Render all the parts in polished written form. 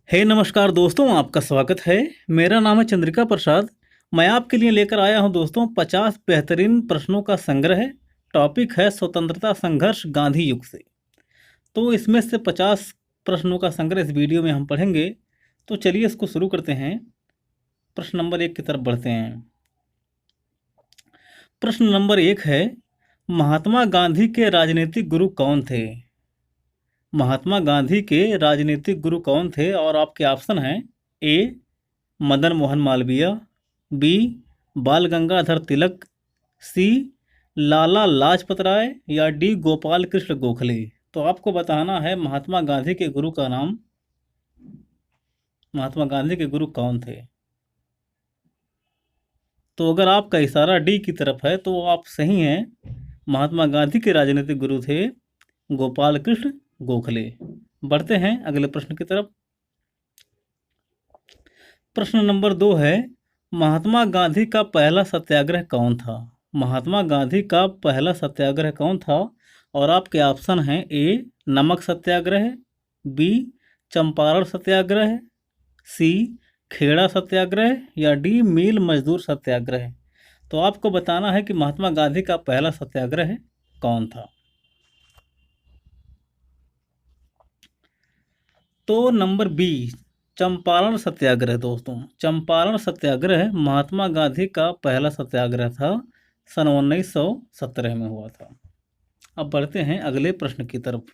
नमस्कार दोस्तों, आपका स्वागत है। मेरा नाम है चंद्रिका प्रसाद। मैं आपके लिए लेकर आया हूं दोस्तों 50 बेहतरीन प्रश्नों का संग्रह। टॉपिक है स्वतंत्रता संघर्ष गांधी युग से। तो इसमें से 50 प्रश्नों का संग्रह इस वीडियो में हम पढ़ेंगे। तो चलिए इसको शुरू करते हैं। प्रश्न नंबर 1 की तरफ बढ़ते हैं। प्रश्न नंबर 1 है, महात्मा गांधी के राजनीतिक गुरु कौन थे? महात्मा गांधी के राजनीतिक गुरु कौन थे? और आपके ऑप्शन हैं: ए मदन मोहन मालवीय, बी बाल गंगाधर तिलक, सी लाला लाजपत राय, या डी गोपाल कृष्ण गोखले। तो आपको बताना है महात्मा गांधी के गुरु का नाम, महात्मा गांधी के गुरु कौन थे। तो अगर आपका इशारा डी की तरफ है तो आप सही हैं। महात्मा गांधी के राजनीतिक गुरु थे गोपाल कृष्ण गोखले। बढ़ते हैं अगले प्रश्न की तरफ। प्रश्न नंबर 2 है, महात्मा गांधी का पहला सत्याग्रह कौन था? महात्मा गांधी का पहला सत्याग्रह कौन था? और आपके ऑप्शन हैं: ए नमक सत्याग्रह, बी चंपारण सत्याग्रह, सी खेड़ा सत्याग्रह, या डी मिल मजदूर सत्याग्रह। तो आपको बताना है कि महात्मा गांधी का पहला सत्याग्रह कौन था। तो नंबर बी चंपारण सत्याग्रह। दोस्तों, चंपारण सत्याग्रह महात्मा गांधी का पहला सत्याग्रह था। सन 1917 में हुआ था। अब बढ़ते हैं अगले प्रश्न की तरफ।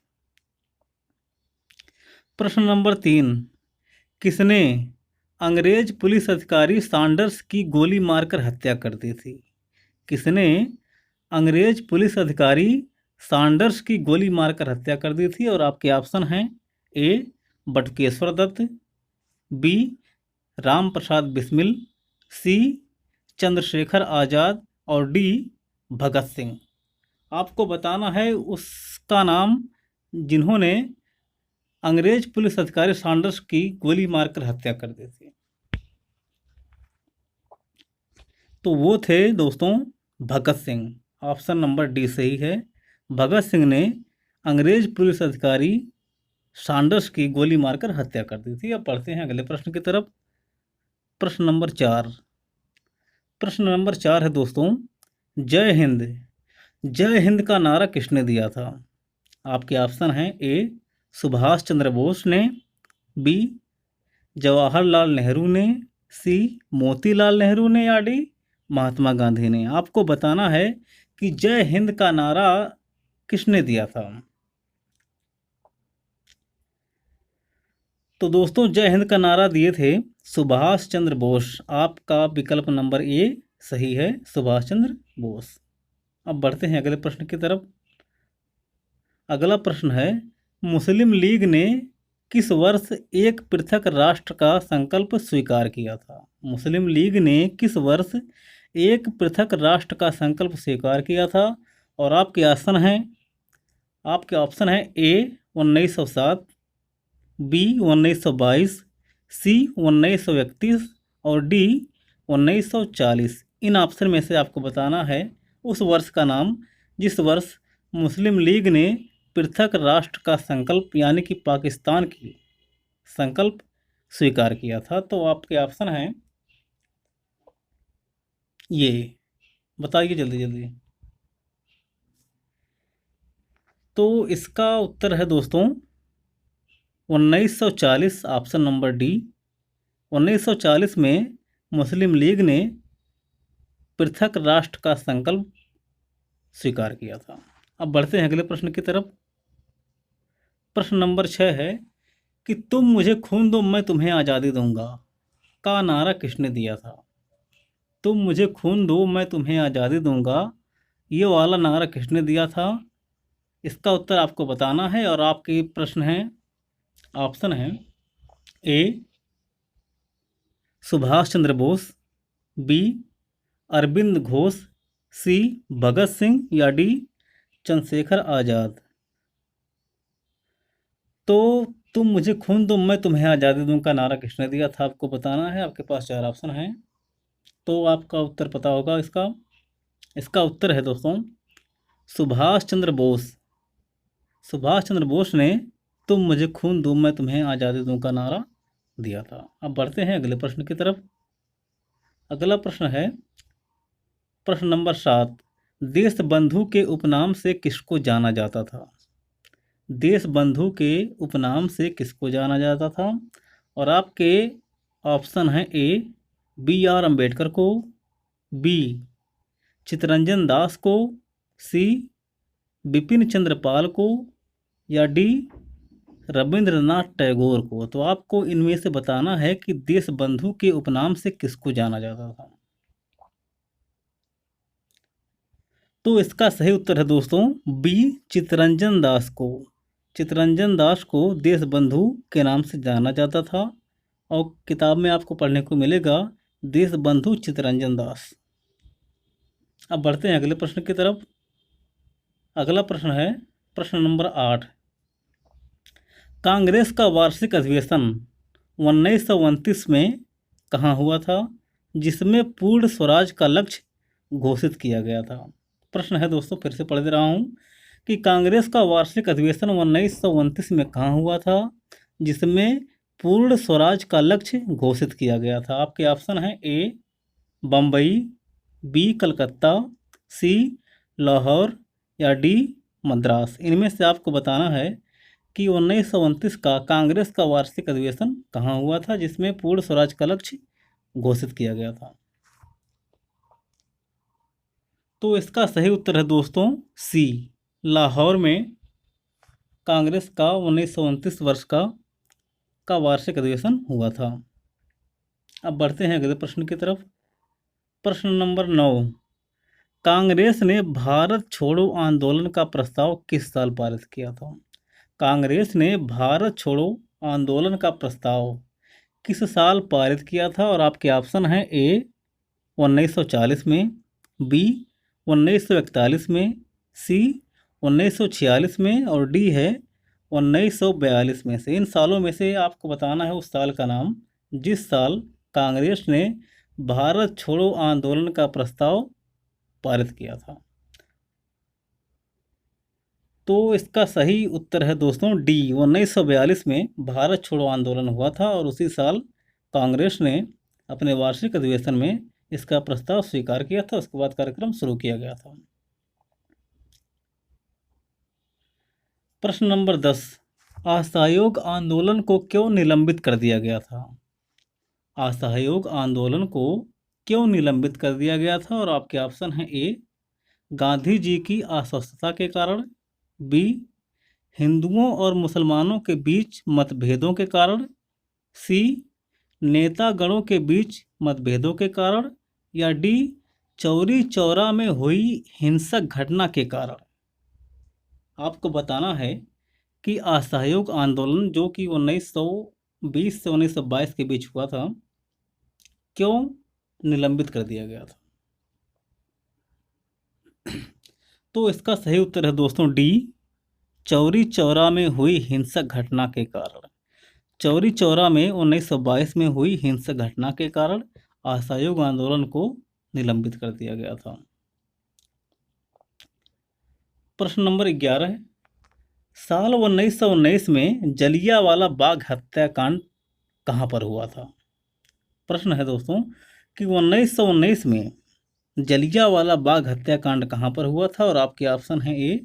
प्रश्न नंबर 3, किसने अंग्रेज पुलिस अधिकारी सैंडर्स की गोली मारकर हत्या कर दी थी? किसने अंग्रेज पुलिस अधिकारी सैंडर्स की गोली मारकर हत्या कर दी थी? और आपके ऑप्शन हैं: ए बटुकेश्वर दत्त, बी राम प्रसाद बिस्मिल, सी चंद्रशेखर आज़ाद, और डी भगत सिंह। आपको बताना है उसका नाम जिन्होंने अंग्रेज पुलिस अधिकारी सैंडर्स की गोली मारकर हत्या कर दी थी। तो वो थे दोस्तों Bhagat Singh. Option number D सही है। भगत सिंह ने अंग्रेज पुलिस अधिकारी सैंडर्स की गोली मारकर हत्या कर दी थी। अब पढ़ते हैं अगले प्रश्न की तरफ। प्रश्न नंबर 4। प्रश्न नंबर 4 है दोस्तों, जय हिंद, जय हिंद का नारा किसने दिया था? आपके ऑप्शन हैं: ए सुभाष चंद्र बोस ने, बी जवाहरलाल नेहरू ने, सी मोतीलाल नेहरू ने, या डी महात्मा गांधी ने। आपको बताना है कि जय हिंद का नारा किसने दिया था। तो दोस्तों, जय हिंद का नारा दिए थे सुभाष चंद्र बोस। आपका विकल्प नंबर ए सही है, सुभाष चंद्र बोस। अब बढ़ते हैं अगले प्रश्न की तरफ। अगला प्रश्न है, मुस्लिम लीग ने किस वर्ष एक पृथक राष्ट्र का संकल्प स्वीकार किया था? मुस्लिम लीग ने किस वर्ष एक पृथक राष्ट्र का संकल्प स्वीकार किया था? और आपके ऑप्शन है: ए 1907, बी 1922, सी 1931, और डी 1940। इन ऑप्शन में से आपको बताना है उस वर्ष का नाम जिस वर्ष मुस्लिम लीग ने पृथक राष्ट्र का संकल्प यानी कि पाकिस्तान की संकल्प स्वीकार किया था। तो आपके ऑप्शन हैं ये, बताइए जल्दी जल्दी। तो इसका उत्तर है दोस्तों 1940, ऑप्शन नंबर डी। 1940 में मुस्लिम लीग ने पृथक राष्ट्र का संकल्प स्वीकार किया था। अब बढ़ते हैं अगले प्रश्न की तरफ। प्रश्न नंबर 6 है कि तुम मुझे खून दो मैं तुम्हें आज़ादी दूंगा का नारा किसने दिया था? तुम मुझे खून दो मैं तुम्हें आज़ादी दूंगा, ये वाला नारा किसने दिया था? इसका उत्तर आपको बताना है। और आपके प्रश्न हैं, ऑप्शन हैं: ए सुभाष चंद्र बोस, बी अरविंद घोष, सी भगत सिंह, या डी चंद्रशेखर आज़ाद। तो तुम मुझे खून दो मैं तुम्हें आज़ादी दूं का नारा किसने दिया था, आपको बताना है। आपके पास 4 ऑप्शन हैं, तो आपका उत्तर पता होगा इसका। इसका उत्तर है दोस्तों सुभाष चंद्र बोस। सुभाष चंद्र बोस ने तुम मुझे खून दो मैं तुम्हें आज़ादी दूं का नारा दिया था। अब बढ़ते हैं अगले प्रश्न की तरफ। अगला प्रश्न है प्रश्न नंबर 7। देश बंधु के उपनाम से किसको जाना जाता था? देश बंधु के उपनाम से किसको जाना जाता था? और आपके ऑप्शन हैं ए बी आर अम्बेडकर को, बी चित्तरंजन दास को, सी बिपिन चंद्र पाल को, या डी रविंद्रनाथ टैगोर को। तो आपको इनमें से बताना है कि देश बंधु के उपनाम से किसको जाना जाता था। तो इसका सही उत्तर है दोस्तों बी चित्तरंजन दास को। चित्तरंजन दास को देश बंधु के नाम से जाना जाता था और किताब में आपको पढ़ने को मिलेगा देश बंधु चित्तरंजन दास। अब बढ़ते हैं अगले प्रश्न की तरफ। अगला प्रश्न है प्रश्न नंबर 8। कांग्रेस का वार्षिक अधिवेशन 1929 में कहाँ हुआ था, जिसमें पूर्ण स्वराज का लक्ष्य घोषित किया गया था? प्रश्न है दोस्तों, फिर से पढ़ दे रहा हूँ कि कांग्रेस का वार्षिक अधिवेशन 1929 में कहाँ हुआ था, जिसमें पूर्ण स्वराज का लक्ष्य घोषित किया गया था? आपके ऑप्शन हैं ए बम्बई, बी कलकत्ता, सी लाहौर, या डी मद्रास। इनमें से आपको बताना है कि 1929 का कांग्रेस का वार्षिक अधिवेशन कहाँ हुआ था, जिसमें पूर्ण स्वराज का लक्ष्य घोषित किया गया था। तो इसका सही उत्तर है दोस्तों सी लाहौर में कांग्रेस का 1929 वर्ष का वार्षिक अधिवेशन हुआ था। अब बढ़ते हैं अगले प्रश्न की तरफ। प्रश्न नंबर 9। कांग्रेस ने भारत छोड़ो आंदोलन का प्रस्ताव किस साल पारित किया था? कांग्रेस ने भारत छोड़ो आंदोलन का प्रस्ताव किस साल पारित किया था? और आपके ऑप्शन हैं ए 1940 में, बी 1941 में, सी 1946 में, और डी है 1942 में से। इन सालों में से आपको बताना है उस साल का नाम जिस साल कांग्रेस ने भारत छोड़ो आंदोलन का प्रस्ताव पारित किया था। तो इसका सही उत्तर है दोस्तों डी 1942 में भारत छोड़ो आंदोलन हुआ था और उसी साल कांग्रेस ने अपने वार्षिक अधिवेशन में इसका प्रस्ताव स्वीकार किया था। उसके बाद कार्यक्रम शुरू किया गया था। प्रश्न नंबर 10। असहयोग आंदोलन को क्यों निलंबित कर दिया गया था? असहयोग आंदोलन को क्यों निलंबित कर दिया गया था? और आपके ऑप्शन हैं ए गांधी जी की अस्वस्थता के कारण, बी हिंदुओं और मुसलमानों के बीच मतभेदों के कारण, सी नेतागणों के बीच मतभेदों के कारण, या डी चौरी चौरा में हुई हिंसक घटना के कारण। आपको बताना है कि असहयोग आंदोलन जो कि 1920 से 1922 के बीच हुआ था क्यों निलंबित कर दिया गया था। तो इसका सही उत्तर है दोस्तों डी चौरी चौरा में हुई हिंसक घटना के कारण। चौरी चौरा में 1922 में हुई हिंसक घटना के कारण असहयोग आंदोलन को निलंबित कर दिया गया था। प्रश्न नंबर 11 है साल 1919 में जलियांवाला बाग हत्याकांड कहाँ पर हुआ था? प्रश्न है दोस्तों कि 1919 में जलियांवाला बाग हत्याकांड कहाँ पर हुआ था? और आपके ऑप्शन हैं ए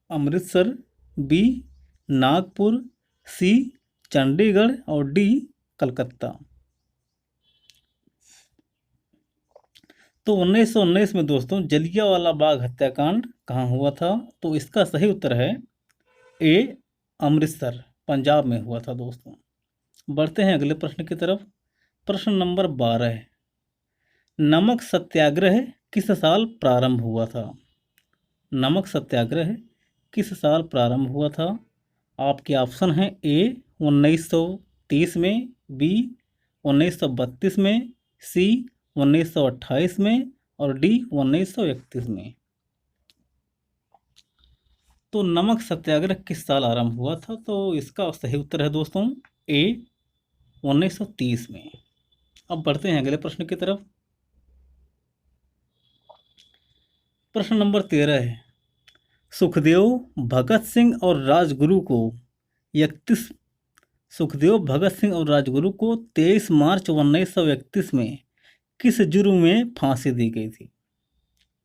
अमृतसर, बी नागपुर, सी चंडीगढ़, और डी कलकत्ता। तो 1919 में दोस्तों जलियांवाला बाग हत्याकांड कहाँ हुआ था? तो इसका सही उत्तर है ए अमृतसर, पंजाब में हुआ था दोस्तों। बढ़ते हैं अगले प्रश्न की तरफ। प्रश्न नंबर 12। नमक सत्याग्रह किस साल प्रारंभ हुआ था? नमक सत्याग्रह किस साल प्रारंभ हुआ था? आपके ऑप्शन हैं ए 1930 में, बी 1932 में, सी 1928 में, और डी 1931 में। तो नमक सत्याग्रह किस साल आरंभ हुआ था? तो इसका सही उत्तर है दोस्तों ए 1930 में। अब बढ़ते हैं अगले प्रश्न की तरफ। प्रश्न नंबर 13 है सुखदेव, भगत सिंह और राजगुरु को 31 सुखदेव, भगत सिंह और राजगुरु को 23 मार्च 1931 में किस जुर्म में फांसी दी गई थी?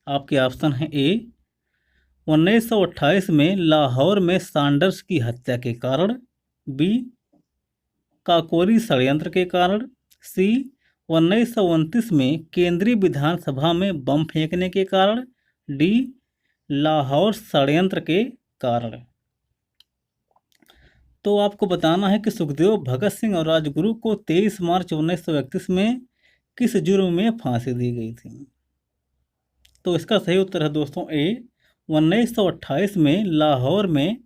आपके ऑप्शन है ए 1928 में लाहौर में सैंडर्स की हत्या के कारण, बी काकोरी षड्यंत्र के कारण, सी 1929 में केंद्रीय विधानसभा में बम फेंकने के कारण, डी लाहौर षड्यंत्र के कारण। तो आपको बताना है कि सुखदेव, भगत सिंह और राजगुरु को 23 मार्च 1931 में किस जुर्म में फांसी दी गई थी? तो इसका सही उत्तर है दोस्तों ए 1928 में लाहौर में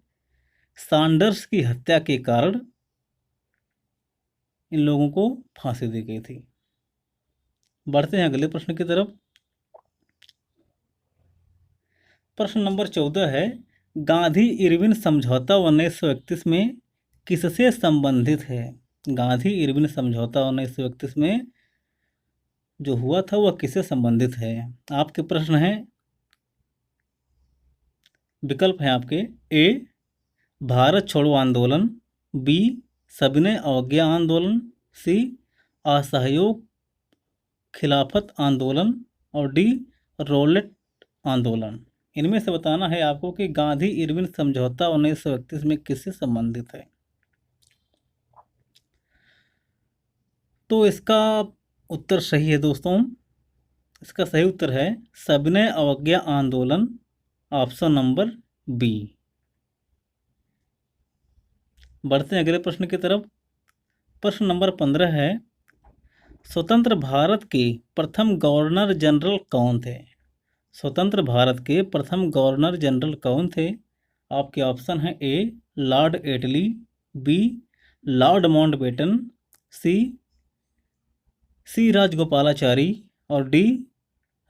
सैंडर्स की हत्या के कारण इन लोगों को फांसी दी गई थी। बढ़ते हैं अगले प्रश्न की तरफ। प्रश्न नंबर 14 है, गांधी इरविन समझौता 1931 में किससे संबंधित है? गांधी इरविन समझौता 1931 में जो हुआ था वह किससे संबंधित है? आपके प्रश्न हैं, विकल्प हैं आपके, ए भारत छोड़ो आंदोलन, बी सविनय अवज्ञा आंदोलन, सी असहयोग खिलाफत आंदोलन और डी रोलेट आंदोलन। इनमें से बताना है आपको कि गांधी इरविन समझौता 1931 में किससे संबंधित है। तो इसका उत्तर सही है दोस्तों। इसका सही उत्तर है सविनय अवज्ञा आंदोलन, ऑप्शन नंबर बी। बढ़ते हैं अगले प्रश्न की तरफ। प्रश्न नंबर 15 है, स्वतंत्र भारत के प्रथम गवर्नर जनरल कौन थे? स्वतंत्र भारत के प्रथम गवर्नर जनरल कौन थे? आपके ऑप्शन है ए लॉर्ड एटली, बी लॉर्ड माउंटबेटन, सी राजगोपालाचारी और डी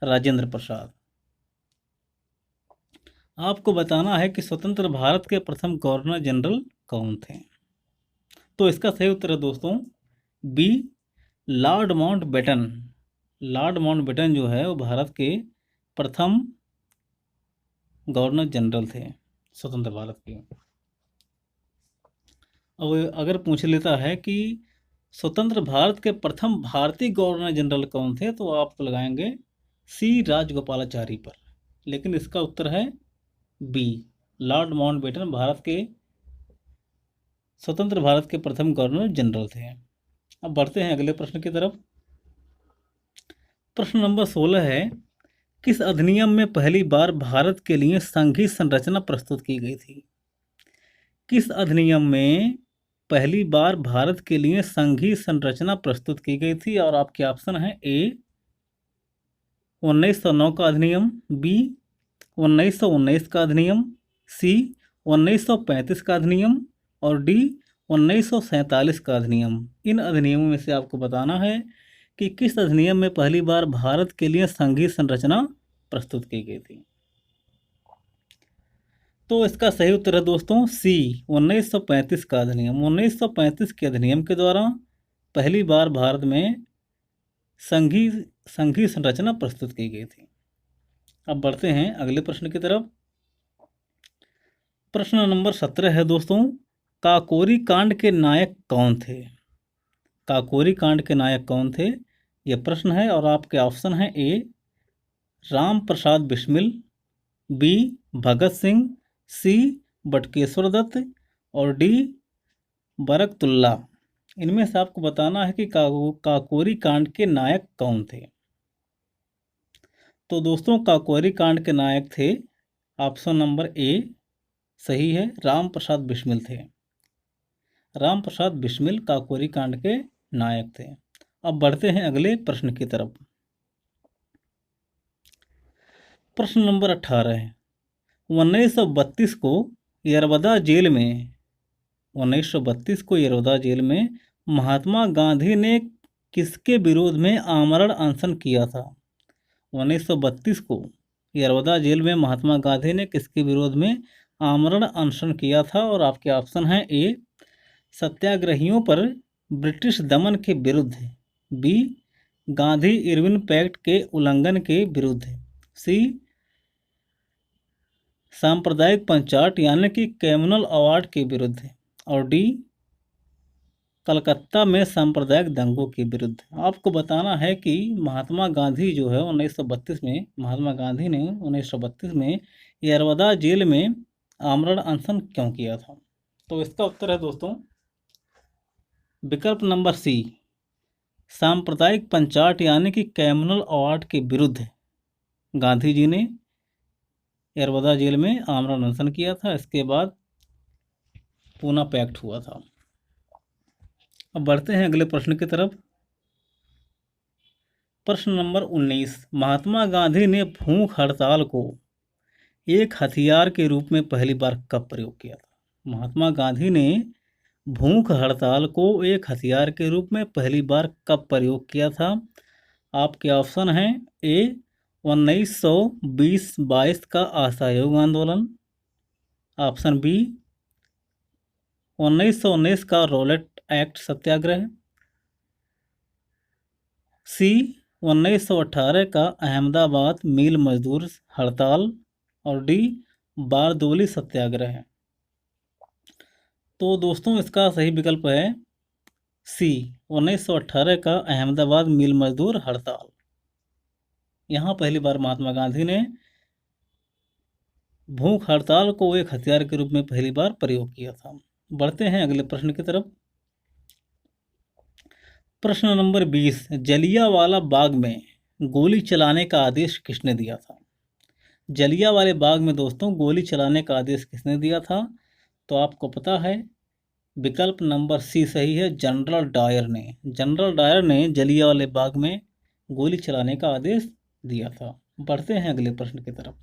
राजेंद्र प्रसाद। आपको बताना है कि स्वतंत्र भारत के प्रथम गवर्नर जनरल कौन थे। तो इसका सही उत्तर है दोस्तों B Lord Mountbatten. Lord Mountbatten जो है वो भारत के प्रथम गवर्नर जनरल थे स्वतंत्र भारत के। अब अगर पूछ लेता है कि स्वतंत्र भारत के प्रथम भारतीय गवर्नर जनरल कौन थे, तो आप लगाएंगे सी राजगोपालाचारी पर, लेकिन इसका उत्तर है बी लॉर्ड माउंटबेटन भारत के स्वतंत्र भारत के प्रथम गवर्नर जनरल थे। अब बढ़ते हैं अगले प्रश्न की तरफ। प्रश्न नंबर 16 है, किस अधिनियम में पहली बार भारत के लिए संघीय संरचना प्रस्तुत की गई थी? किस अधिनियम में पहली बार भारत के लिए संघीय संरचना प्रस्तुत की गई थी? और आपके ऑप्शन है ए 1909 का अधिनियम, बी 1919 का अधिनियम, सी 1935 का अधिनियम और डी 1947 का अधिनियम। इन अधिनियमों में से आपको बताना है कि किस अधिनियम में पहली बार भारत के लिए संघीय संरचना प्रस्तुत की गई थी। तो इसका सही उत्तर है दोस्तों सी 1935 का अधिनियम। 1935 के अधिनियम के द्वारा पहली बार भारत में संघीय संरचना प्रस्तुत की गई थी। अब बढ़ते हैं अगले प्रश्न की तरफ। प्रश्न नंबर 17 है दोस्तों, काकोरी कांड के नायक कौन थे? काकोरी कांड के नायक कौन थे, यह प्रश्न है। और आपके ऑप्शन है ए राम प्रसाद बिस्मिल, बी भगत सिंह, सी बटुकेश्वर दत्त और डी बरकतुल्ला। इनमें से आपको बताना है कि काकोरी कांड के नायक कौन थे। तो दोस्तों काकोरी कांड के नायक थे, ऑप्शन नंबर ए सही है, राम प्रसाद बिस्मिल थे। राम प्रसाद बिस्मिल काकोरी कांड के नायक थे। अब बढ़ते हैं अगले प्रश्न की तरफ। प्रश्न नंबर 18 है, 1932 को यरवदा जेल में 1932 को यरवदा जेल में महात्मा गांधी ने किसके विरोध में आमरण अनशन किया था? 1932 को यरवदा जेल में महात्मा गांधी ने किसके विरोध में आमरण अनशन किया था? और आपके ऑप्शन हैं ए सत्याग्रहियों पर ब्रिटिश दमन के विरुद्ध, बी गांधी इरविन पैक्ट के उल्लंघन के विरुद्ध, सी सांप्रदायिक पंचाट यानी कि कम्युनल अवार्ड के विरुद्ध और डी कलकत्ता में सांप्रदायिक दंगों के विरुद्ध। आपको बताना है कि महात्मा गांधी जो है 1932 में, महात्मा गांधी ने 1932 में यरवदा जेल में आमरण अनशन क्यों किया था? तो इसका उत्तर है दोस्तों विकल्प नंबर सी, सांप्रदायिक पंचायत यानी कि कम्युनल अवार्ड के विरुद्ध गांधी जी ने यरवदा जेल में आमरण अनशन किया था। इसके बाद पूना पैक्ट हुआ था। अब बढ़ते हैं अगले प्रश्न की तरफ। प्रश्न नंबर 19, महात्मा गांधी ने भूख हड़ताल को एक हथियार के रूप में पहली बार कब प्रयोग किया था? महात्मा गांधी ने भूख हड़ताल को एक हथियार के रूप में पहली बार कब प्रयोग किया था? आपके ऑप्शन हैं ए 1920-22 का असहयोग आंदोलन, ऑप्शन बी 1919 का रॉलेट एक्ट सत्याग्रह, सी 1918 का अहमदाबाद मिल मजदूर हड़ताल और डी बारदोली सत्याग्रह। तो दोस्तों इसका सही विकल्प है सी 1918 का अहमदाबाद मिल मजदूर हड़ताल। यहाँ पहली बार महात्मा गांधी ने भूख हड़ताल को एक हथियार के रूप में पहली बार प्रयोग किया था। बढ़ते हैं अगले प्रश्न की तरफ। प्रश्न नंबर 20, जलियांवाला बाग में गोली चलाने का आदेश किसने दिया था? जलियांवाले बाग में दोस्तों गोली चलाने का आदेश किसने दिया था? तो आपको पता है विकल्प नंबर सी सही है, जनरल डायर ने। जनरल डायर ने जलियांवाले बाग में गोली चलाने का आदेश दिया था। बढ़ते हैं अगले प्रश्न की तरफ।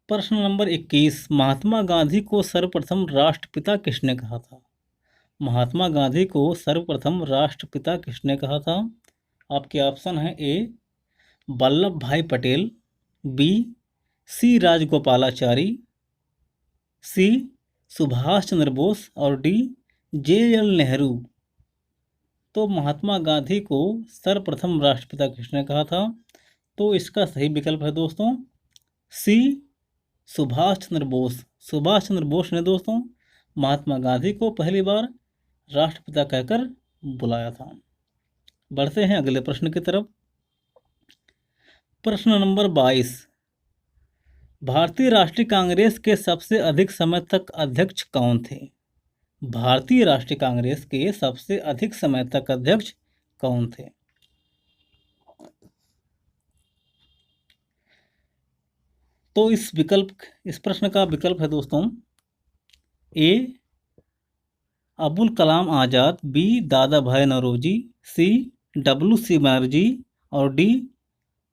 प्रश्न नंबर 21, महात्मा गांधी को सर्वप्रथम राष्ट्रपिता किसने कहा था? महात्मा गांधी को सर्वप्रथम राष्ट्रपिता किसने कहा था? आपके ऑप्शन है ए वल्लभ भाई पटेल, बी सी राजगोपालाचारी, सी सुभाष चंद्र बोस और डी जे.एल. नेहरू। तो महात्मा गांधी को सर्वप्रथम राष्ट्रपिता किसने कहा था? तो इसका सही विकल्प है दोस्तों सी सुभाष चंद्र बोस। सुभाष चंद्र बोस ने दोस्तों महात्मा गांधी को पहली बार राष्ट्रपिता कहकर बुलाया था। बढ़ते हैं अगले प्रश्न की तरफ। प्रश्न नंबर 22, भारतीय राष्ट्रीय कांग्रेस के सबसे अधिक समय तक अध्यक्ष कौन थे? भारतीय राष्ट्रीय कांग्रेस के सबसे अधिक समय तक अध्यक्ष कौन थे? तो इस प्रश्न का विकल्प है दोस्तों ए अबुल कलाम आज़ाद, बी दादा भाई नौरोजी, सी WC बनर्जी और डी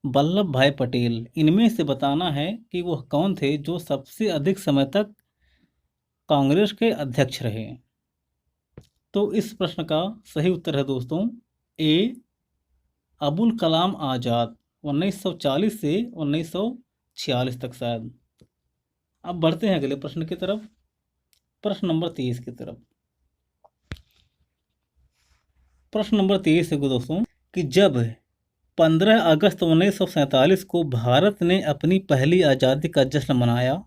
वल्लभ भाई पटेल। इनमें से बताना है कि वह कौन थे जो सबसे अधिक समय तक कांग्रेस के अध्यक्ष रहे। तो इस प्रश्न का सही उत्तर है दोस्तों ए अबुल कलाम आज़ाद, 1940 से 1946 तक शायद। अब बढ़ते हैं अगले प्रश्न की तरफ। प्रश्न नंबर 23 की तरफ। प्रश्न नंबर 23 है दोस्तों कि जब 15 अगस्त 1947 को भारत ने अपनी पहली आज़ादी का जश्न मनाया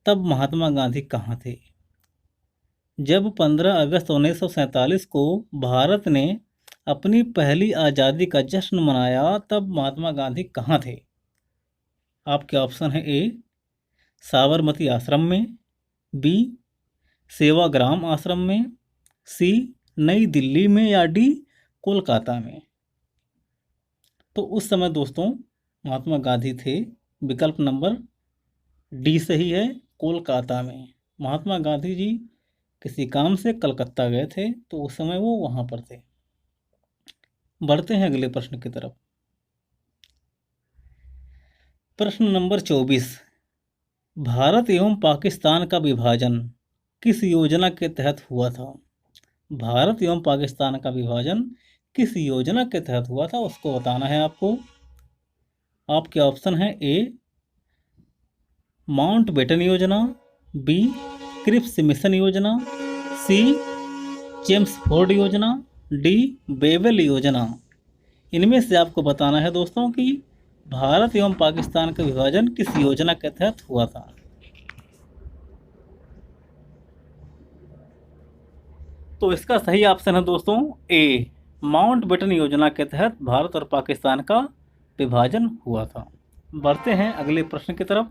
तब महात्मा गांधी कहाँ थे? जब 15 अगस्त 1947 को भारत ने अपनी पहली आज़ादी का जश्न मनाया तब महात्मा गांधी कहाँ थे? आपके ऑप्शन है ए साबरमती आश्रम में, बी सेवाग्राम आश्रम में, सी नई दिल्ली में या डी कोलकाता में। तो उस समय दोस्तों महात्मा गांधी थे विकल्प नंबर डी सही है, कोलकाता में। महात्मा गांधी जी किसी काम से कलकत्ता गए थे तो उस समय वो वहाँ पर थे। बढ़ते हैं अगले प्रश्न की तरफ। प्रश्न नंबर 24, भारत एवं पाकिस्तान का विभाजन किस योजना के तहत हुआ था? भारत एवं पाकिस्तान का विभाजन किस योजना के तहत हुआ था उसको बताना है आपको। आपके ऑप्शन है ए माउंटबेटन योजना, बी क्रिप्स मिशन योजना, सी चेम्सफोर्ड योजना, डी बेबल योजना। इनमें से आपको बताना है दोस्तों कि भारत एवं पाकिस्तान का विभाजन किस योजना के तहत हुआ था। तो इसका सही ऑप्शन है दोस्तों ए, माउंटबेटन योजना के तहत भारत और पाकिस्तान का विभाजन हुआ था। बढ़ते हैं अगले प्रश्न की तरफ।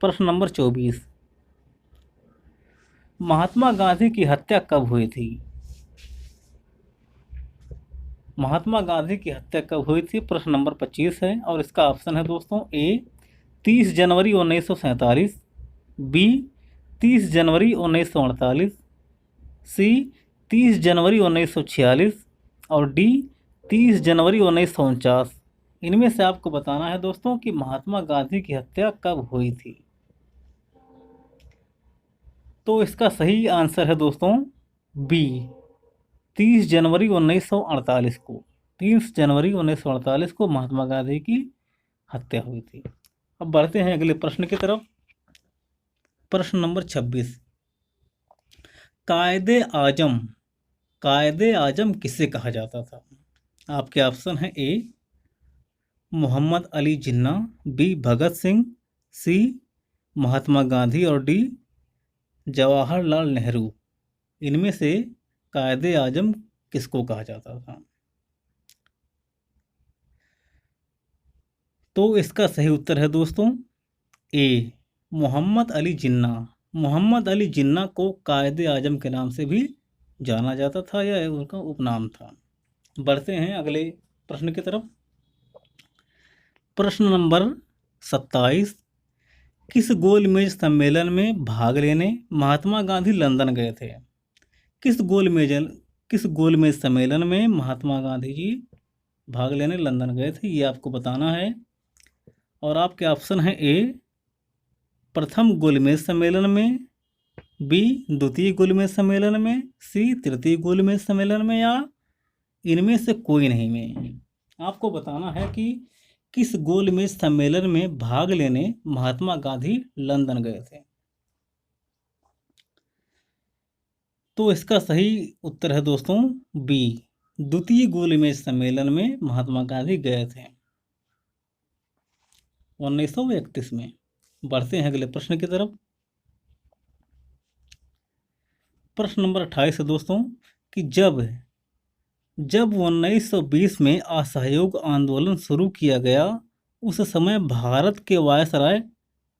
प्रश्न नंबर 24, महात्मा गांधी की हत्या कब हुई थी? महात्मा गांधी की हत्या कब हुई थी? प्रश्न नंबर 25 है और इसका ऑप्शन है दोस्तों ए, 30 जनवरी 1947, बी 30 जनवरी 1948, सी 30 जनवरी 1946 और डी 30 जनवरी 1949। इनमें से आपको बताना है दोस्तों कि महात्मा गांधी की हत्या कब हुई थी। तो इसका सही आंसर है दोस्तों बी, 30 जनवरी 1948 को। 30 जनवरी 1948 को महात्मा गांधी की हत्या हुई थी। अब बढ़ते हैं अगले प्रश्न की तरफ। प्रश्न नंबर 26, कायदे आजम, कायदे आजम किसे कहा जाता था? आपके ऑप्शन है ए, मोहम्मद अली जिन्ना, बी भगत सिंह, सी महात्मा गांधी और डी जवाहरलाल नेहरू। इनमें से कायदे आजम किसको कहा जाता था? तो इसका सही उत्तर है दोस्तों ए, मोहम्मद अली जिन्ना। मोहम्मद अली जिन्ना को कायदे आजम के नाम से भी जाना जाता था, यह उनका उपनाम था। बढ़ते हैं अगले प्रश्न की तरफ। प्रश्न नंबर 27, किस गोलमेज सम्मेलन में भाग लेने महात्मा गांधी लंदन गए थे? किस गोलमेज सम्मेलन में महात्मा गांधी जी भाग लेने लंदन गए थे, ये आपको बताना है। और आपके ऑप्शन है ए, प्रथम गोलमेज सम्मेलन में, बी द्वितीय गोलमेज सम्मेलन में, सी तृतीय गोलमेज सम्मेलन में या इनमें से कोई नहीं में। आपको बताना है कि किस गोलमेज सम्मेलन में भाग लेने महात्मा गांधी लंदन गए थे। तो इसका सही उत्तर है दोस्तों बी, द्वितीय गोलमेज सम्मेलन में महात्मा गांधी गए थे 1931 में। बढ़ते हैं अगले प्रश्न की तरफ। प्रश्न नंबर 28 है दोस्तों कि जब 1920 में असहयोग आंदोलन शुरू किया गया उस समय भारत के वायसराय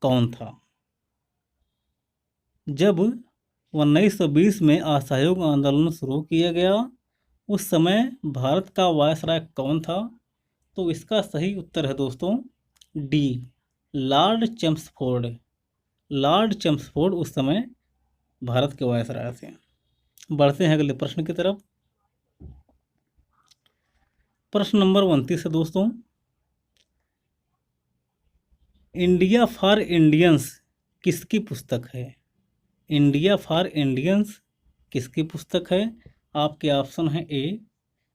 कौन था? जब 1920 में असहयोग आंदोलन शुरू किया गया उस समय भारत का वायसराय कौन था? तो इसका सही उत्तर है दोस्तों D, Lord Chelmsford. Lord Chelmsford उस समय भारत के वायसराय थे। बढ़ते हैं अगले प्रश्न की तरफ। प्रश्न नंबर 29 है दोस्तों, इंडिया फॉर इंडियंस किसकी पुस्तक है? इंडिया फॉर इंडियंस किसकी पुस्तक है? आपके ऑप्शन है ए,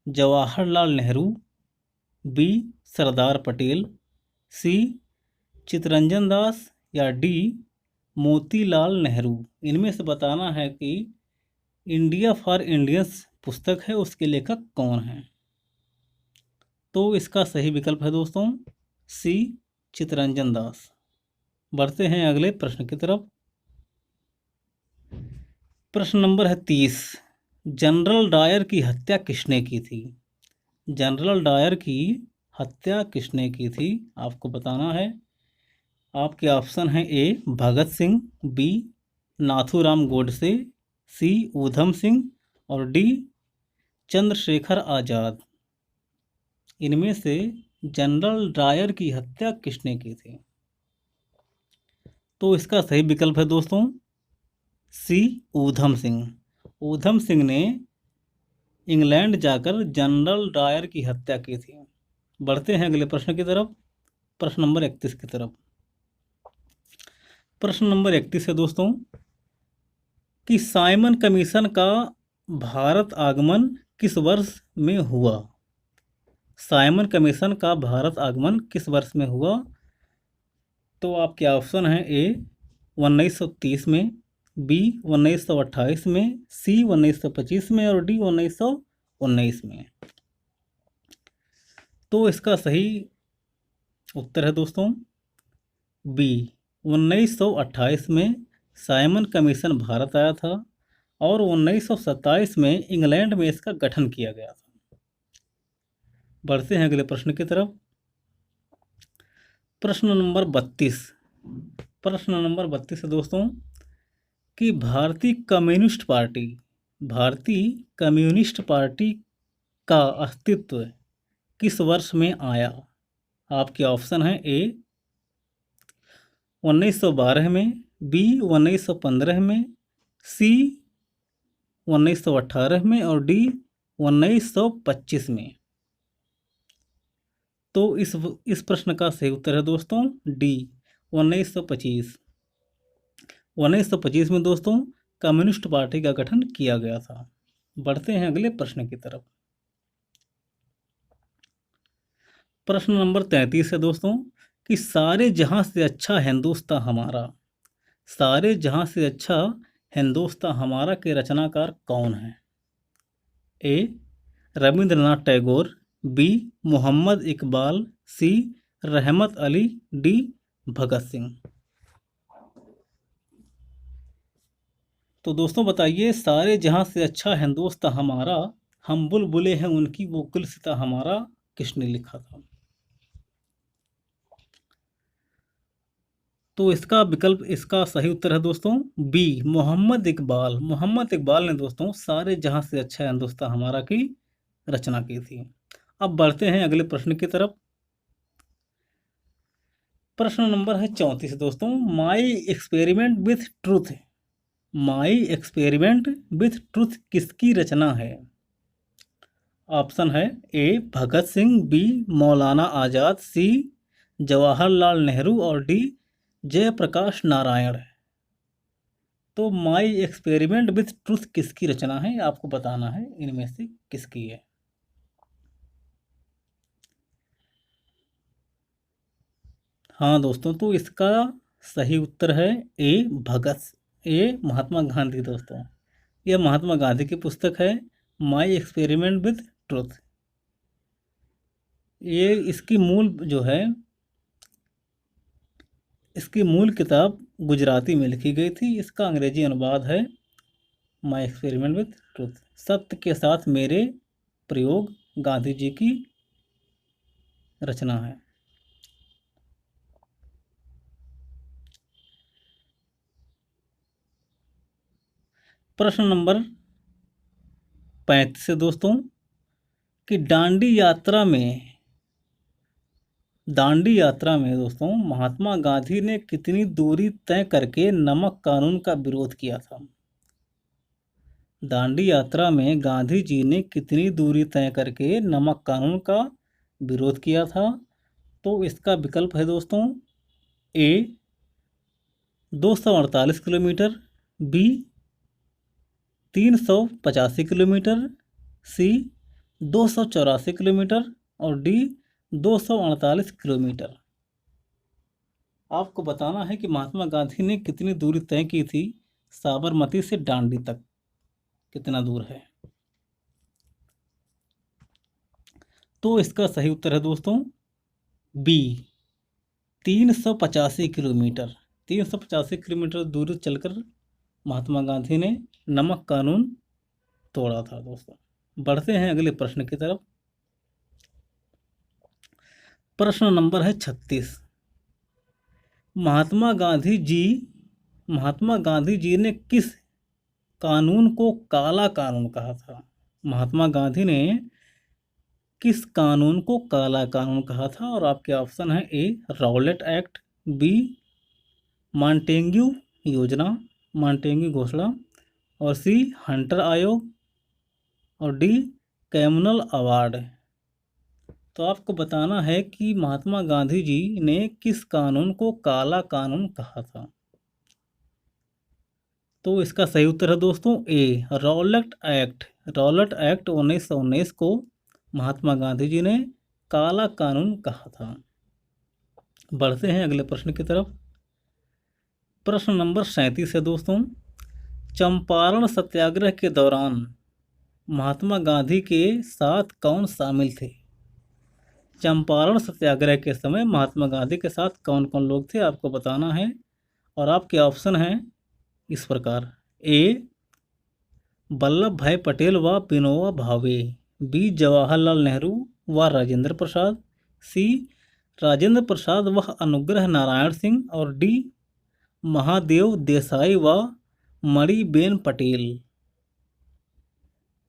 जवाहरलाल नेहरू, बी सरदार पटेल, सी चित्तरंजन दास या डी मोतीलाल नेहरू। इनमें से बताना है कि इंडिया फॉर इंडियंस पुस्तक है उसके लेखक कौन हैं। तो इसका सही विकल्प है दोस्तों सी, चित्तरंजन दास। बढ़ते हैं अगले प्रश्न की तरफ। प्रश्न नंबर है 30, जनरल डायर की हत्या किसने की थी? जनरल डायर की हत्या किसने की थी आपको बताना है। आपके ऑप्शन हैं ए, भगत सिंह, बी नाथूराम गोडसे, सी ऊधम सिंह और डी चंद्रशेखर आज़ाद। इनमें से जनरल डायर की हत्या किसने की थी? तो इसका सही विकल्प है दोस्तों सी, ऊधम सिंह। ऊधम सिंह ने इंग्लैंड जाकर जनरल डायर की हत्या की थी। बढ़ते हैं अगले प्रश्न की तरफ। प्रश्न नंबर 31 की तरफ। प्रश्न नंबर 31 है दोस्तों कि साइमन कमीशन का भारत आगमन किस वर्ष में हुआ? साइमन कमीशन का भारत आगमन किस वर्ष में हुआ? तो आपके ऑप्शन हैं ए 1930 में, बी 1928 में, सी 1925 में और डी 1919 में। तो इसका सही उत्तर है दोस्तों बी, 1928 में साइमन कमीशन भारत आया था और 1927 में इंग्लैंड में इसका गठन किया गया था। बढ़ते हैं अगले प्रश्न की तरफ। प्रश्न नंबर 32। प्रश्न नंबर 32 है दोस्तों कि भारतीय कम्युनिस्ट पार्टी का अस्तित्व किस वर्ष में आया? आपके ऑप्शन है: ए 1912 में, बी 1915 में, सी 1918 में और डी 1925 में। तो इस प्रश्न का सही उत्तर है दोस्तों डी 1925। 1925 में दोस्तों कम्युनिस्ट पार्टी का गठन किया गया था। बढ़ते हैं अगले प्रश्न की तरफ। प्रश्न नंबर 33 है दोस्तों कि सारे जहां से अच्छा हिंदुस्तान हमारा, सारे जहां से अच्छा हिंदुस्तान हमारा के रचनाकार कौन है? ए रविंद्रनाथ टैगोर, बी मोहम्मद इकबाल, सी रहमत अली, डी भगत सिंह। तो दोस्तों बताइए, सारे जहां से अच्छा हिंदुस्तान हमारा, हम बुलबुलें हैं उनकी वो गुलसिता हमारा, किसने लिखा था? तो इसका सही उत्तर है दोस्तों बी मोहम्मद इकबाल। मोहम्मद इकबाल ने दोस्तों सारे जहां से अच्छा हिंदुस्तान हमारा की रचना की थी। अब बढ़ते हैं अगले प्रश्न की तरफ। प्रश्न नंबर है 34 दोस्तों, माई experiment with truth, my experiment with truth किसकी रचना है? ऑप्शन है: ए भगत सिंह, बी मौलाना आज़ाद, सी जवाहरलाल नेहरू और डी जयप्रकाश नारायण। तो माई एक्सपेरिमेंट विथ ट्रूथ किसकी रचना है? आपको बताना है इनमें से किसकी है। हाँ दोस्तों, तो इसका सही उत्तर है ए महात्मा गांधी। दोस्तों यह महात्मा गांधी की पुस्तक है माई एक्सपेरिमेंट विथ ट्रूथ। ये इसकी मूल किताब गुजराती में लिखी गई थी। इसका अंग्रेजी अनुवाद है माई एक्सपेरिमेंट विथ ट्रूथ, सत्य के साथ मेरे प्रयोग, गांधी जी की रचना है। प्रश्न नंबर 35 से दोस्तों कि दांडी यात्रा में दोस्तों महात्मा गांधी ने कितनी दूरी तय करके नमक कानून का विरोध किया था? दांडी यात्रा में गांधी जी ने कितनी दूरी तय करके नमक कानून का विरोध किया था? तो इसका विकल्प है दोस्तों ए 248 किलोमीटर, बी 385 किलोमीटर, सी 284 किलोमीटर और डी 248 किलोमीटर। आपको बताना है कि महात्मा गांधी ने कितनी दूरी तय की थी साबरमती से दांडी तक, कितना दूर है। तो इसका सही उत्तर है दोस्तों बी 385 किलोमीटर। 385 किलोमीटर दूरी चलकर महात्मा गांधी ने नमक कानून तोड़ा था दोस्तों। बढ़ते हैं अगले प्रश्न की तरफ। प्रश्न नंबर है 36। महात्मा गांधी जी ने किस कानून को काला कानून कहा था? महात्मा गांधी ने किस कानून को काला कानून कहा था? और आपके ऑप्शन है: ए रॉलेट एक्ट, बी मॉन्टेग्यू घोषणा और सी हंटर आयोग और डी कैमुनल अवार्ड। तो आपको बताना है कि महात्मा गांधी जी ने किस कानून को काला कानून कहा था। तो इसका सही उत्तर है दोस्तों ए रॉलेट एक्ट। रॉलेट एक्ट 1919 को महात्मा गांधी जी ने काला कानून कहा था। बढ़ते हैं अगले प्रश्न की तरफ। प्रश्न नंबर 37 है दोस्तों, चंपारण सत्याग्रह के दौरान महात्मा गांधी के साथ कौन शामिल थे? चंपारण सत्याग्रह के समय महात्मा गांधी के साथ कौन कौन लोग थे आपको बताना है। और आपके ऑप्शन हैं इस प्रकार: ए वल्लभ भाई पटेल व विनोबा भावे, बी जवाहरलाल नेहरू व राजेंद्र प्रसाद, सी राजेंद्र प्रसाद व अनुग्रह नारायण सिंह, और डी महादेव देसाई व मणिबेन पटेल।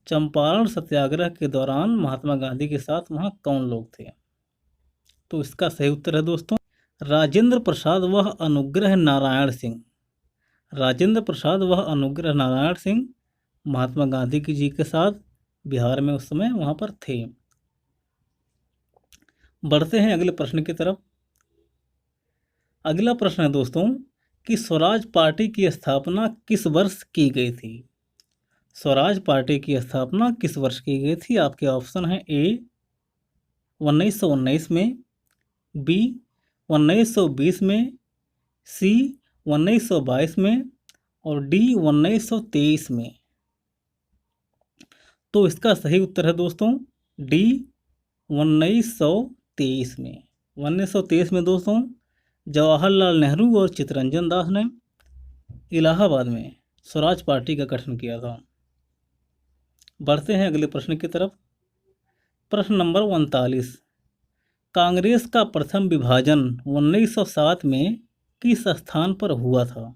चंपारण सत्याग्रह के दौरान महात्मा गांधी के साथ वहाँ कौन लोग थे? तो इसका सही उत्तर है दोस्तों राजेंद्र प्रसाद व अनुग्रह नारायण सिंह। राजेंद्र प्रसाद व अनुग्रह नारायण सिंह महात्मा गांधी जी के साथ बिहार में उस समय वहाँ पर थे। बढ़ते हैं अगले प्रश्न की तरफ। अगला प्रश्न है दोस्तों कि स्वराज पार्टी की स्थापना किस वर्ष की गई थी? स्वराज पार्टी की स्थापना किस वर्ष की गई थी? आपके ऑप्शन है ए 1919 में, बी 1920 में, सी 1922 में, और डी 1923 में। तो इसका सही उत्तर है दोस्तों डी 1923 में। 1923 में दोस्तों जवाहरलाल नेहरू और चित्तरंजन दास ने इलाहाबाद में स्वराज पार्टी का गठन किया था। बढ़ते हैं अगले प्रश्न की तरफ। प्रश्न नंबर 39। कांग्रेस का प्रथम विभाजन 1907 में किस स्थान पर हुआ था?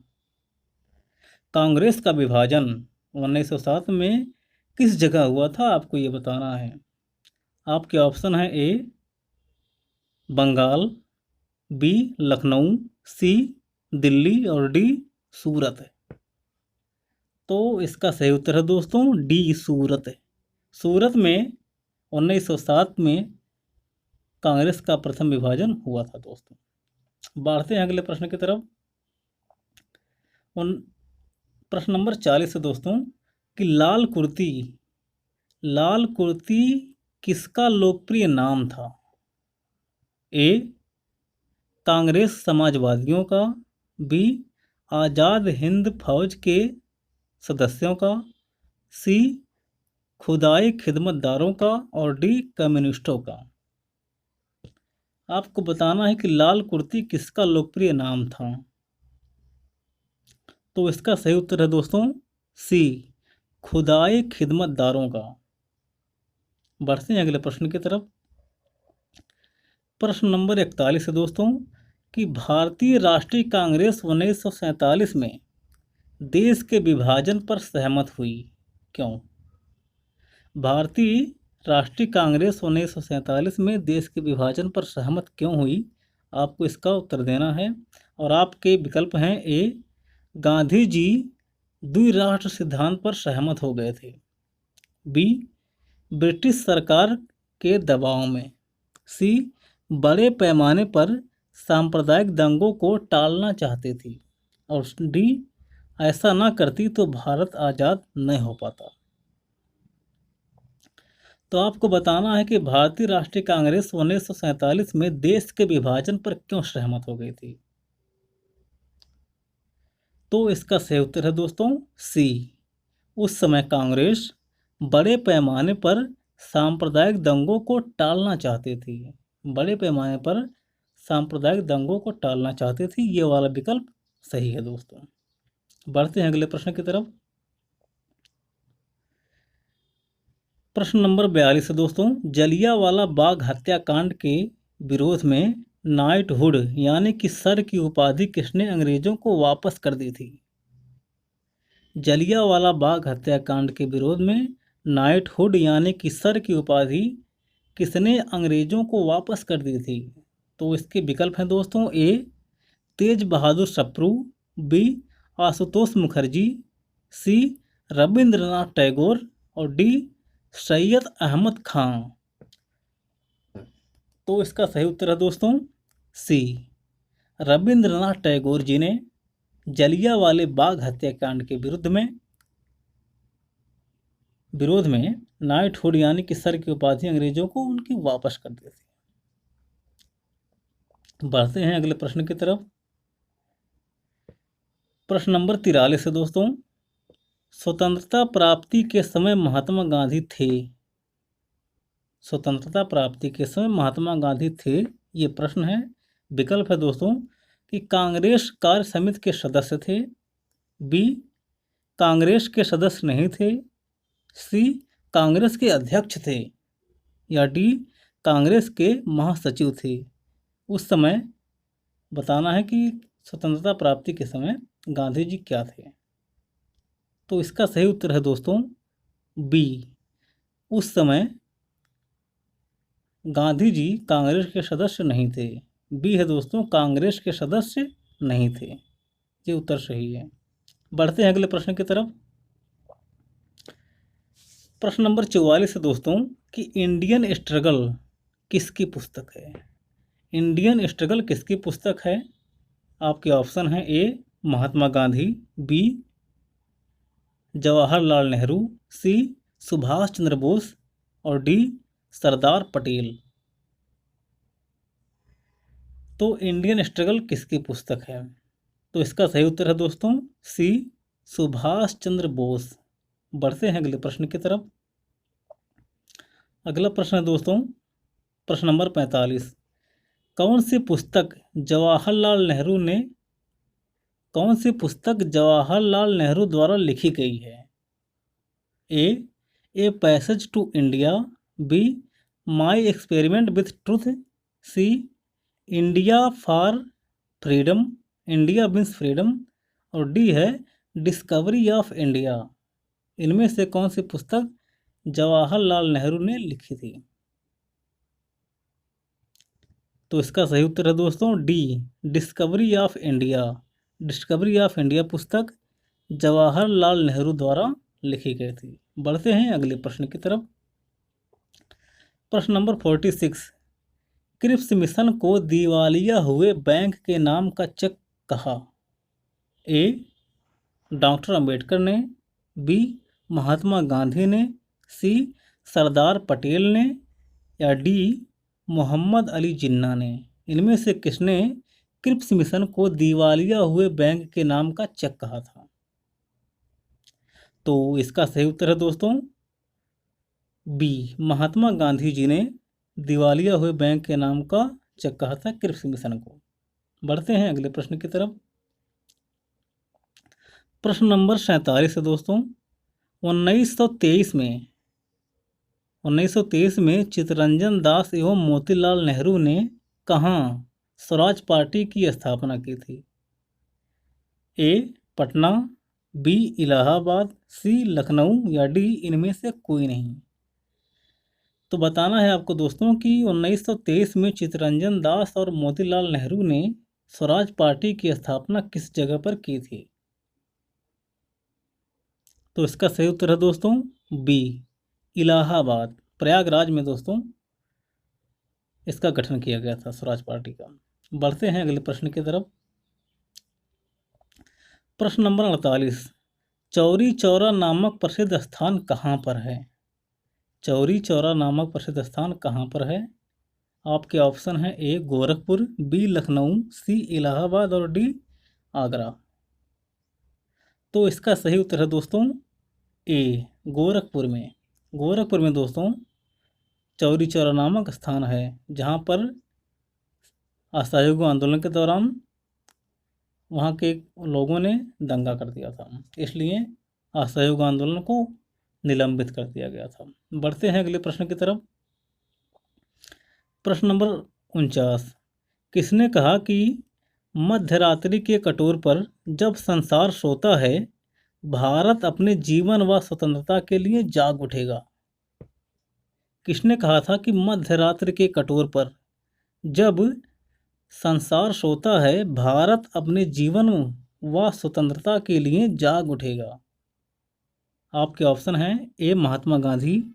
कांग्रेस का विभाजन 1907 में किस जगह हुआ था आपको ये बताना है। आपके ऑप्शन है ए बंगाल, बी लखनऊ, सी दिल्ली, और डी सूरत। तो इसका सही उत्तर है दोस्तों डी सूरत। सूरत में 1907 में कांग्रेस का प्रथम विभाजन हुआ था दोस्तों। बढ़ते हैं अगले प्रश्न की तरफ। प्रश्न नंबर 40 है दोस्तों कि लाल कुर्ती किसका लोकप्रिय नाम था? ए कांग्रेस समाजवादियों का, बी आज़ाद हिंद फौज के सदस्यों का, सी खुदाई खिदमतदारों का, और डी कम्युनिस्टों का। आपको बताना है कि लाल कुर्ती किसका लोकप्रिय नाम था। तो इसका सही उत्तर है दोस्तों सी खुदाई खिदमतदारों का। बढ़ते हैं अगले प्रश्न की तरफ। प्रश्न नंबर 41 है दोस्तों कि भारतीय राष्ट्रीय कांग्रेस 1947 में देश के विभाजन पर सहमत हुई, क्यों? भारतीय राष्ट्रीय कांग्रेस 1947 में देश के विभाजन पर सहमत क्यों हुई? आपको इसका उत्तर देना है और आपके विकल्प हैं ए गांधी जी द्विराष्ट्र सिद्धांत पर सहमत हो गए थे, बी ब्रिटिश सरकार के दबाव में, सी बड़े पैमाने पर सांप्रदायिक दंगों को टालना चाहती थी, और डी ऐसा ना करती तो भारत आज़ाद नहीं हो पाता। तो आपको बताना है कि भारतीय राष्ट्रीय कांग्रेस 1947 में देश के विभाजन पर क्यों सहमत हो गई थी। तो इसका सही उत्तर है दोस्तों सी उस समय कांग्रेस बड़े पैमाने पर सांप्रदायिक दंगों को टालना चाहती थी। बड़े पैमाने पर सांप्रदायिक दंगों को टालना चाहती थी। ये वाला विकल्प सही है दोस्तों। बढ़ते हैं अगले प्रश्न की तरफ। प्रश्न नंबर 42 है दोस्तों जलियांवाला बाग हत्याकांड के विरोध में नाइटहुड यानी कि सर की उपाधि किसने अंग्रेजों को वापस कर दी थी। जलियांवाला बाग हत्याकांड के विरोध में नाइटहुड यानी कि सर की उपाधि किसने अंग्रेजों को वापस कर दी थी। तो इसके विकल्प हैं दोस्तों ए तेज बहादुर सप्रू, बी आशुतोष मुखर्जी, सी रविंद्रनाथ टैगोर, और डी सैयद अहमद खां। तो इसका सही उत्तर है दोस्तों सी रविंद्रनाथ टैगोर जी ने जलियांवाले बाग हत्याकांड के विरोध में नाइटहुड यानी कि सर की उपाधि अंग्रेजों को उनकी वापस कर दी थी। बढ़ते हैं अगले प्रश्न की तरफ। प्रश्न नंबर 43 है दोस्तों स्वतंत्रता प्राप्ति के समय महात्मा गांधी थे। स्वतंत्रता प्राप्ति के समय महात्मा गांधी थे ये प्रश्न है। विकल्प है दोस्तों कि कांग्रेस कार्य समिति के सदस्य थे, बी कांग्रेस के सदस्य नहीं थे, सी कांग्रेस के अध्यक्ष थे, या डी कांग्रेस के महासचिव थे। उस समय बताना है कि स्वतंत्रता प्राप्ति के समय गांधी जी क्या थे। तो इसका सही उत्तर है दोस्तों बी। उस समय गांधी जी कांग्रेस के सदस्य नहीं थे। बी है दोस्तों, कांग्रेस के सदस्य नहीं थे। ये उत्तर सही है। बढ़ते हैं अगले प्रश्न की तरफ। प्रश्न नंबर 44 है दोस्तों कि इंडियन स्ट्रगल किसकी पुस्तक है। इंडियन स्ट्रगल किसकी पुस्तक है। आपके ऑप्शन है ए महात्मा गांधी, बी जवाहरलाल नेहरू, सी सुभाष चंद्र बोस और डी सरदार पटेल। तो इंडियन स्ट्रगल किसकी पुस्तक है। तो इसका सही उत्तर है दोस्तों सी सुभाष चंद्र बोस। बढ़ते हैं अगले प्रश्न की तरफ। अगला प्रश्न है दोस्तों प्रश्न नंबर 45। कौन सी पुस्तक जवाहरलाल नेहरू द्वारा लिखी गई है। A passage to India, B my experiment with truth, C India for freedom, India means freedom और डी है डिस्कवरी ऑफ इंडिया। इनमें से कौन सी पुस्तक जवाहरलाल नेहरू ने लिखी थी। तो इसका सही उत्तर है दोस्तों D discovery of India. Discovery of India पुस्तक जवाहरलाल नेहरू द्वारा लिखी गई थी। बढ़ते हैं अगले प्रश्न की तरफ। प्रश्न नंबर 46। क्रिप्स मिशन को दिवालिया हुए बैंक के नाम का चेक कहा। ए डॉक्टर अंबेडकर ने, बी महात्मा गांधी ने, सी सरदार पटेल ने या डी मोहम्मद अली जिन्ना ने। इनमें से किसने क्रिप्स मिशन को दिवालिया हुए बैंक के नाम का चेक कहा था। तो इसका सही उत्तर है दोस्तों बी महात्मा गांधी जी ने दिवालिया हुए बैंक के नाम का चेक कहा था क्रिप्स मिशन को। बढ़ते हैं अगले प्रश्न की तरफ। प्रश्न नंबर 47 है दोस्तों 1923 में चित्तरंजन दास एवं मोतीलाल नेहरू ने कहाँ स्वराज पार्टी की स्थापना की थी। ए पटना, बी इलाहाबाद, सी लखनऊ या डी इनमें से कोई नहीं। तो बताना है आपको दोस्तों कि 1923 में चित्तरंजन दास और मोतीलाल नेहरू ने स्वराज पार्टी की स्थापना किस जगह पर की थी। तो इसका सही उत्तर है दोस्तों बी इलाहाबाद, प्रयागराज में दोस्तों इसका गठन किया गया था स्वराज पार्टी का। बढ़ते हैं अगले प्रश्न की तरफ। प्रश्न नंबर 48। चौरी चौरा नामक प्रसिद्ध स्थान कहाँ पर है। चौरी चौरा नामक प्रसिद्ध स्थान कहाँ पर है। आपके ऑप्शन है ए गोरखपुर, बी लखनऊ, सी इलाहाबाद और डी आगरा। तो इसका सही उत्तर है दोस्तों ए गोरखपुर में। गोरखपुर में दोस्तों चौरी चौरा नामक स्थान है जहाँ पर असहयोग आंदोलन के दौरान वहाँ के लोगों ने दंगा कर दिया था, इसलिए असहयोग आंदोलन को निलंबित कर दिया गया था। बढ़ते हैं अगले प्रश्न की तरफ। प्रश्न नंबर 49। किसने कहा कि मध्यरात्रि के कटोर पर जब संसार सोता है भारत अपने जीवन व स्वतंत्रता के लिए जाग उठेगा। किसने कहा था कि मध्यरात्रि के कटोर पर जब संसार सोता है भारत अपने जीवन व स्वतंत्रता के लिए जाग उठेगा। आपके ऑप्शन हैं A Mahatma Gandhi,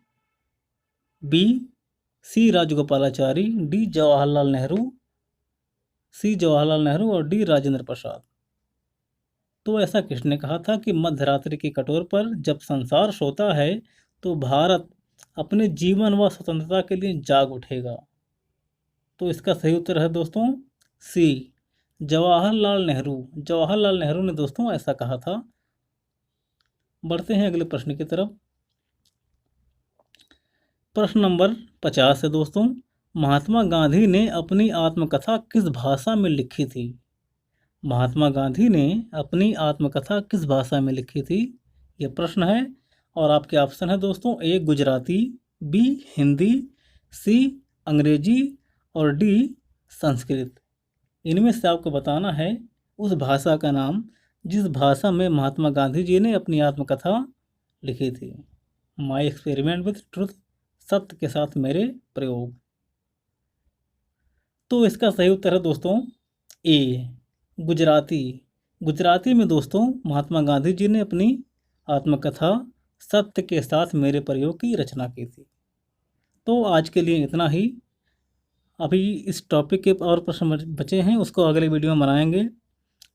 B C Rajagopalachari, D Jawaharlal Nehru और डी राजेंद्र प्रसाद। तो ऐसा किसने कहा था कि मध्यरात्रि के कटोर पर जब संसार सोता है तो भारत अपने जीवन व स्वतंत्रता के लिए जाग उठेगा। तो इसका सही उत्तर है दोस्तों सी जवाहरलाल नेहरू। जवाहरलाल नेहरू ने दोस्तों ऐसा कहा था। बढ़ते हैं अगले प्रश्न की तरफ। प्रश्न नंबर 50 है दोस्तों महात्मा गांधी ने अपनी आत्मकथा किस भाषा में लिखी थी। महात्मा गांधी ने अपनी आत्मकथा किस भाषा में लिखी थी, यह प्रश्न है और आपके ऑप्शन है दोस्तों, ए गुजराती, बी हिंदी, सी अंग्रेजी और डी संस्कृत। इनमें से आपको बताना है उस भाषा का नाम जिस भाषा में महात्मा गांधी जी ने अपनी आत्मकथा लिखी थी। माई एक्सपेरिमेंट विथ ट्रुथ, सत्य के साथ मेरे प्रयोग। तो इसका सही उत्तर है दोस्तों ए गुजराती। गुजराती में दोस्तों महात्मा गांधी जी ने अपनी आत्मकथा सत्य के साथ मेरे प्रयोग की रचना की थी। तो आज के लिए इतना ही। अभी इस टॉपिक के और प्रश्न बचे हैं, उसको अगले वीडियो में बनाएंगे।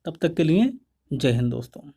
तब तक के लिए जय हिंद दोस्तों।